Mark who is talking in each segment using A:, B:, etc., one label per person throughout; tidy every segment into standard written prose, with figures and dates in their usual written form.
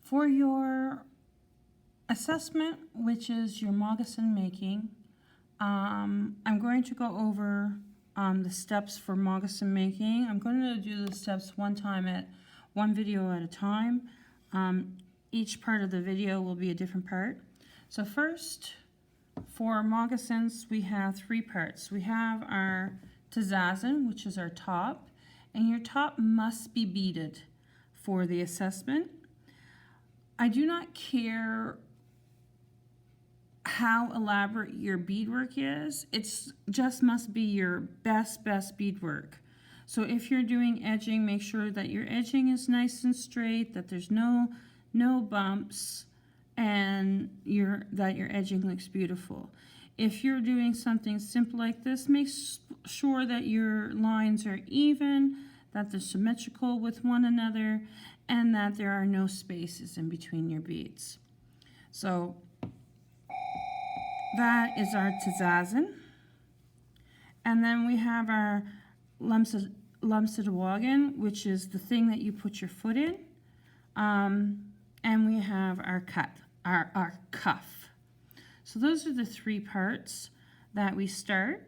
A: For your assessment, which is your moccasin making, I'm going to go over the steps for moccasin making. I'm going to do the steps one video at a time. Each part of the video will be a different part. So first, for moccasins, we have three parts. We have our moccasin, which is our top, and your top must be beaded for the assessment. I do not care how elaborate your beadwork is. It's just must be your best beadwork. So if you're doing edging, make sure that your edging is nice and straight, that there's no bumps, and that your edging looks beautiful. If you're doing something simple like this, make sure that your lines are even, that they're symmetrical with one another, and that there are no spaces in between your beads. So that is our moccasin. And then we have our lumsdawagen, which is the thing that you put your foot in. And we have our cuff. So those are the three parts that we start.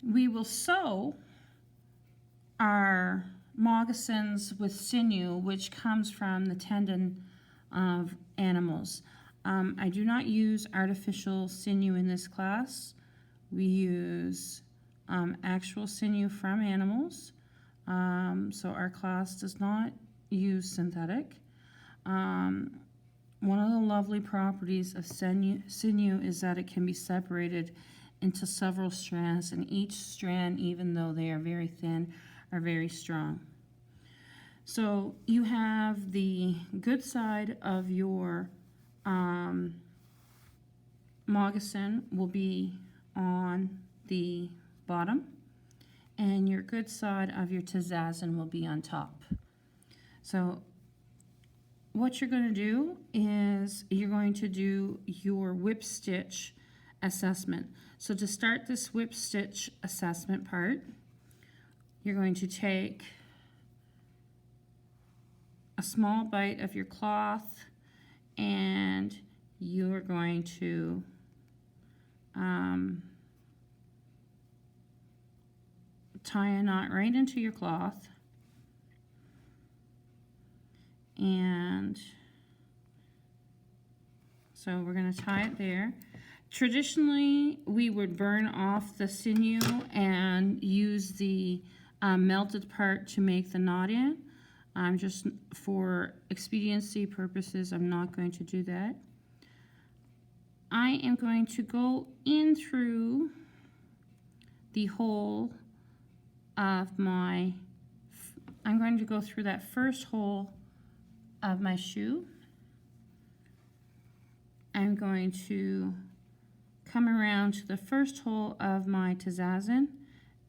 A: We will sew our moccasins with sinew, which comes from the tendon of animals. I do not use artificial sinew in this class. We use actual sinew from animals. So our class does not use synthetic. One of the lovely properties of sinew is that it can be separated into several strands, and each strand, even though they are very thin, are very strong. So you have the good side of your moccasin will be on the bottom, and your good side of your moccasin will be on top. So what you're going to do is you're going to do your whip stitch assessment. So to start this whip stitch assessment part, you're going to take a small bite of your cloth, and you're going to tie a knot right into your cloth, and so we're going to tie it there. Traditionally, we would burn off the sinew and use the melted part to make the knot in. Just for expediency purposes, I'm not going to do that. I am going to go in through the hole of I'm going to go through that first hole of my shoe. I'm going to come around to the first hole of my moccasin,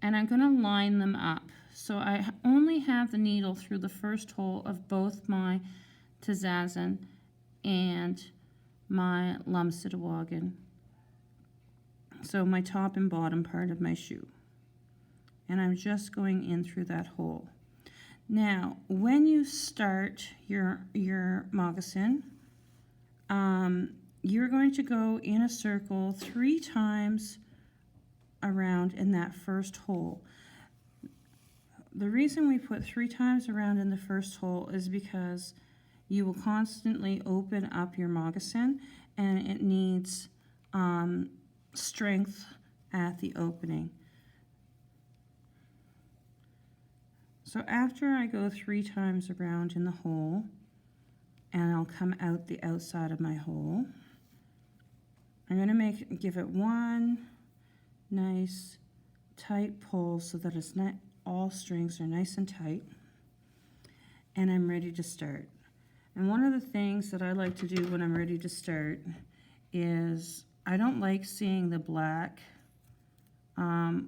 A: and I'm going to line them up. So I only have the needle through the first hole of both my moccasin and my lumsdawagen. So my top and bottom part of my shoe. And I'm just going in through that hole. Now, when you start your moccasin, you're going to go in a circle 3 times around in that first hole. The reason we put 3 times around in the first hole is because you will constantly open up your moccasin, and it needs strength at the opening. So after I go 3 times around in the hole, and I'll come out the outside of my hole, I'm going to give it one nice tight pull so that it's not all strings are nice and tight, and I'm ready to start. And one of the things that I like to do when I'm ready to start is I don't like seeing the black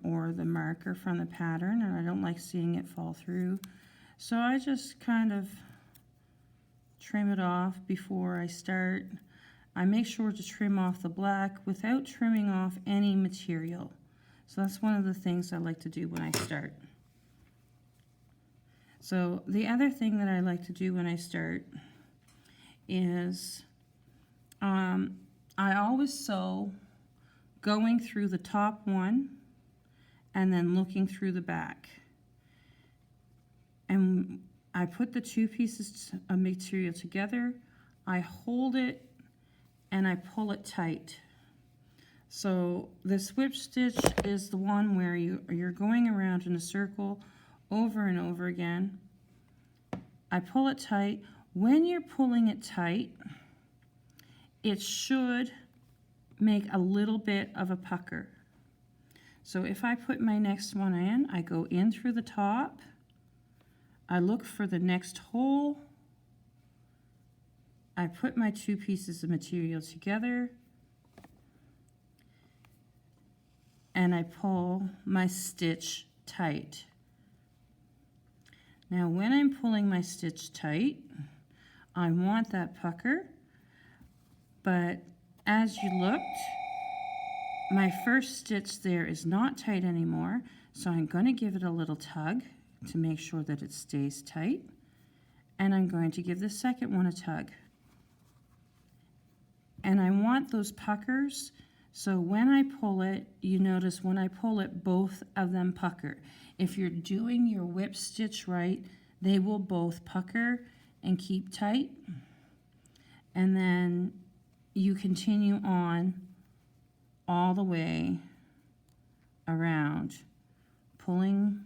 A: or the marker from the pattern, and I don't like seeing it fall through. So I just kind of trim it off before I start. I make sure to trim off the black without trimming off any material. So that's one of the things I like to do when I start. So the other thing that I like to do when I start is I always sew going through the top one and then looking through the back. And I put the two pieces of material together, I hold it, and I pull it tight. So this whip stitch is the one where you're going around in a circle over and over again. I pull it tight. When you're pulling it tight, it should make a little bit of a pucker. So if I put my next one in, I go in through the top, I look for the next hole, I put my two pieces of material together, and I pull my stitch tight. Now when I'm pulling my stitch tight, I want that pucker, but as you looked, my first stitch there is not tight anymore, so I'm going to give it a little tug to make sure that it stays tight, and I'm going to give the second one a tug. And I want those puckers, so when I pull it, you notice when I pull it, both of them pucker. If you're doing your whip stitch right, they will both pucker and keep tight. And then you continue on all the way around, pulling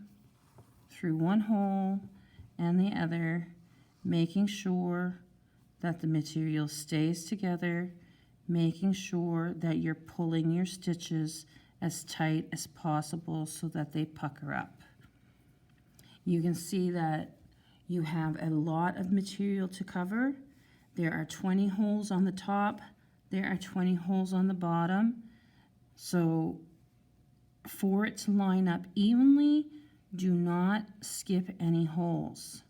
A: through one hole and the other, making sure that the material stays together, making sure that you're pulling your stitches as tight as possible so that they pucker up. You can see that you have a lot of material to cover. There are 20 holes on the top, there are 20 holes on the bottom. So for it to line up evenly, do not skip any holes.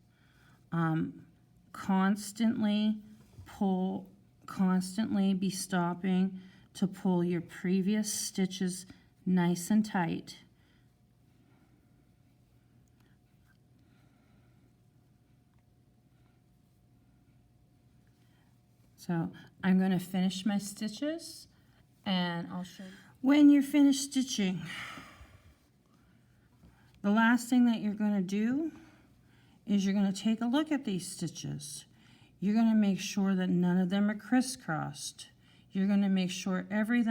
A: Constantly pull, constantly be stopping to pull your previous stitches nice and tight. So I'm going to finish my stitches and I'll show you. When you're finished stitching, the last thing that you're going to do is you're going to take a look at these stitches. You're going to make sure that none of them are crisscrossed. You're going to make sure every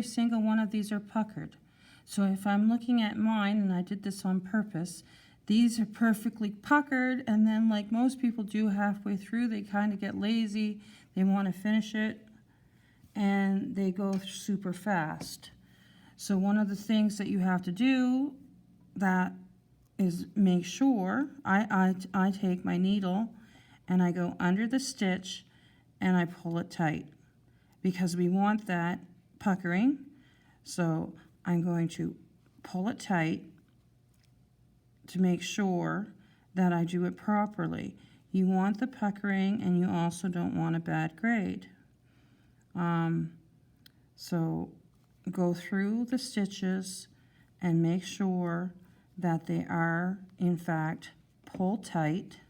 A: single one of these are puckered. So if I'm looking at mine, and I did this on purpose, these are perfectly puckered, and then like most people do halfway through, they kind of get lazy, they want to finish it, and they go super fast. So one of the things that you have to do that is make sure, I take my needle and I go under the stitch and I pull it tight because we want that puckering. So I'm going to pull it tight to make sure that I do it properly. You want the puckering and you also don't want a bad grade. So go through the stitches and make sure that they are in fact pulled tight.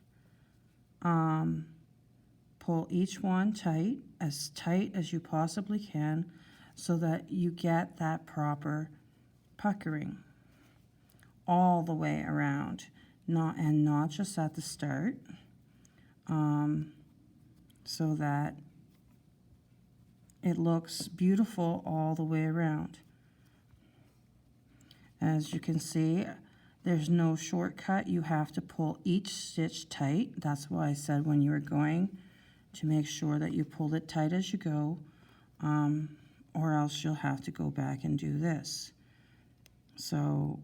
A: Pull each one tight as you possibly can so that you get that proper puckering all the way around, not just at the start, so that it looks beautiful all the way around. As you can see, there's no shortcut. You have to pull each stitch tight. That's why I said when you were going to make sure that you pulled it tight as you go, or else you'll have to go back and do this. So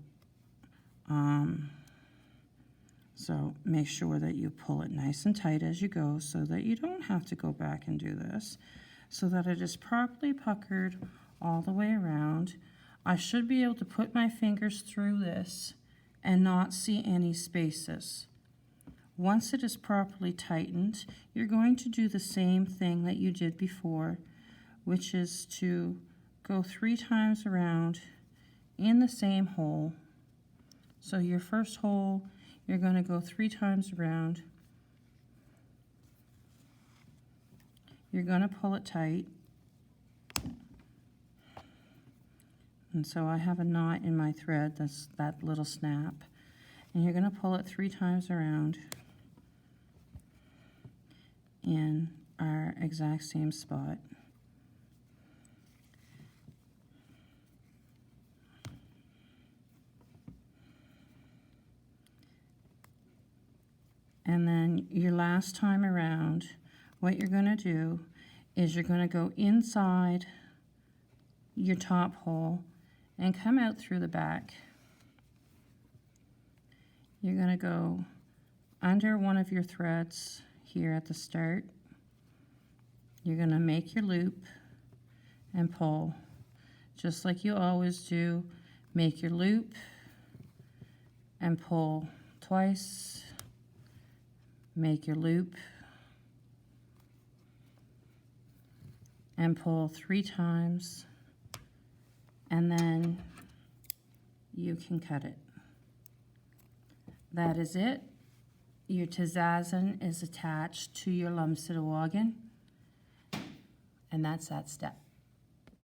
A: make sure that you pull it nice and tight as you go so that you don't have to go back and do this, so that it is properly puckered all the way around. I should be able to put my fingers through this and not see any spaces. Once it is properly tightened, you're going to do the same thing that you did before, which is to go 3 times around in the same hole. So your first hole, you're going to go 3 times around. you're going to pull it tight. And so I have a knot in my thread, that's that little snap. And you're going to pull it 3 times around in our exact same spot. And then your last time around, what you're going to do is you're going to go inside your top hole and come out through the back. You're going to go under one of your threads here at the start. You're going to make your loop and pull, just like you always do. Make your loop and pull twice. Make your loop and pull 3 times, and then you can cut it. That is it. Your moccasin is attached to your lump wagon, and that's that step.